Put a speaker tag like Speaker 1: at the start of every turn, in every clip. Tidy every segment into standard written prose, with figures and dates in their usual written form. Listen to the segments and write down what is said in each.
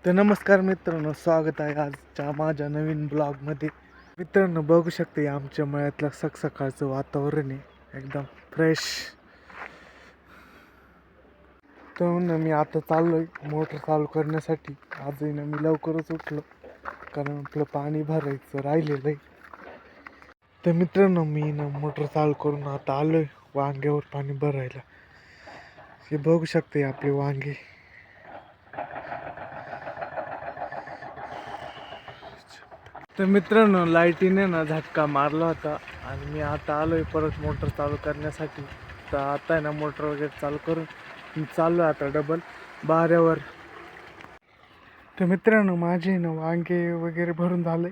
Speaker 1: तर नमस्कार मित्रांनो, स्वागत आहे आजच्या माझ्या नवीन ब्लॉगमध्ये. मित्रांनो, बघू शकते आमच्या मळ्यातलं सकाळचं वातावरण आहे एकदम फ्रेश. तर ना मी आता चाललोय मोटर चालू करण्यासाठी. आजही ना मी लवकरच उठलो कारण आपलं पाणी भरायचं राहिलेलं आहे. तर मित्रांनो, मी ना मोटर चालू करून आता आलोय वांग्यावर पाणी भरायला. हे बघू शकते आपले वांगे. तर मित्रांनो, लाईटीने ना झटका मारला होता आणि मी आता आलोय परत मोटर चालू करण्यासाठी. तर आता आहे ना मोटर वगैरे चालू करून मी चाललो आता डबल बाऱ्यावर. तर मित्रांनो, माझे ना वांगे वगैरे भरून झाले.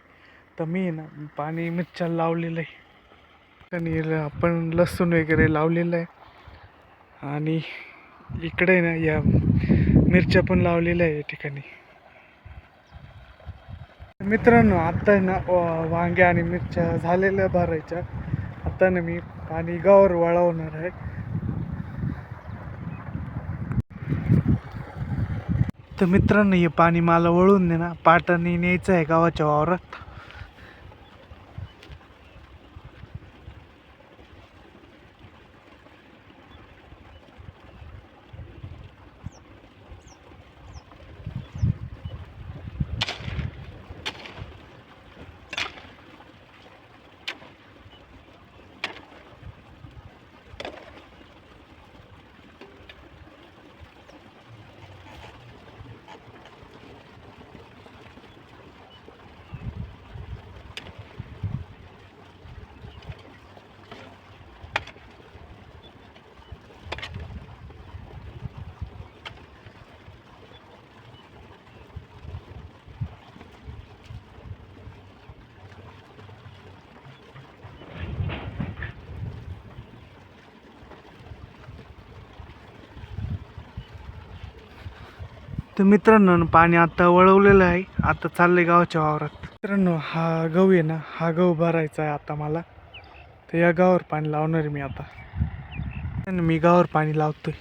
Speaker 1: तर मी ना पाणी मिरच्या लावलेलं आहे आणि आपण लसूण वगैरे लावलेलं आहे आणि इकडे ना या मिरच्या पण लावलेल्या आहे या ठिकाणी. मित्रांनो, आता आहे ना वांगे आणि मिरच्या झालेल्या भरायच्या. आता ना मी पाणी गावावर वळवणार आहे. तर मित्रांनो, हे पाणी मला वळून दे ना, पाटाने न्यायचं आहे गावाच्या वावरात. तर मित्रांनो, पाणी आता वळवलेलं आहे. आता चाललंय गावाच्या वावरात. मित्रांनो, हा गहू आहे ना, हा गहू भरायचा आहे आता मला. तर या गावावर पाणी लावणार आहे मी आता. मी गावावर पाणी लावतोय.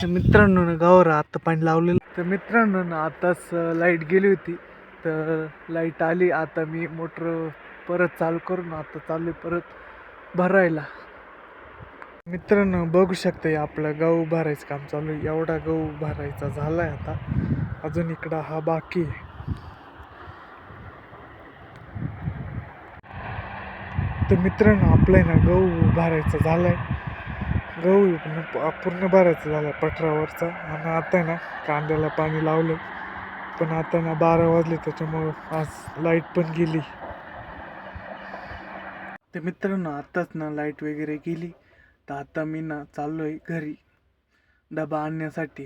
Speaker 1: तर मित्रांनो, गावावर आता पाणी लावलेलं. तर मित्रांनो, आताच लाईट गेली होती. तर लाईट आली. आता मी मोटर परत चालू करून आता चालू परत भरायला. मित्रांनो, बघू शकते आपलं गहू भरायचं काम चालू आहे. एवढा गहू भरायचा झालाय आता. अजून इकडं हा बाकी आहे. तर मित्रांनो, आपलं ना गहू भरायचा झालाय. गहू पूर्ण भरायचं झालं पठारावरचा. आणि आता आहे ना कांद्याला पाणी लावलं. पण आता ना 12 वाजले, त्याच्यामुळं आज लाईट पण गेली. तर मित्रांनो, आत्ताच ना लाईट वगैरे गेली. तर आता मी ना चाललोय घरी डबा आणण्यासाठी.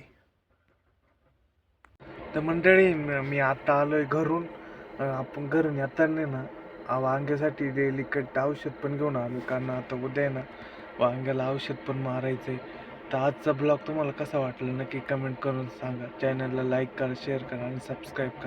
Speaker 1: तर मंडळी, मी आता आलोय घरून. आपण घरून येताना ना वांग्यासाठी डेलिकेट औषध पण घेऊन आलो, कारण आता उद्या आहे ना वांग्याला औषध पण मारायचंय. तर आजचा ब्लॉग तुम्हाला कसा वाटला नक्की कमेंट करून सांगा. चॅनलला लाईक करा, शेअर करा आणि सबस्क्राईब करा.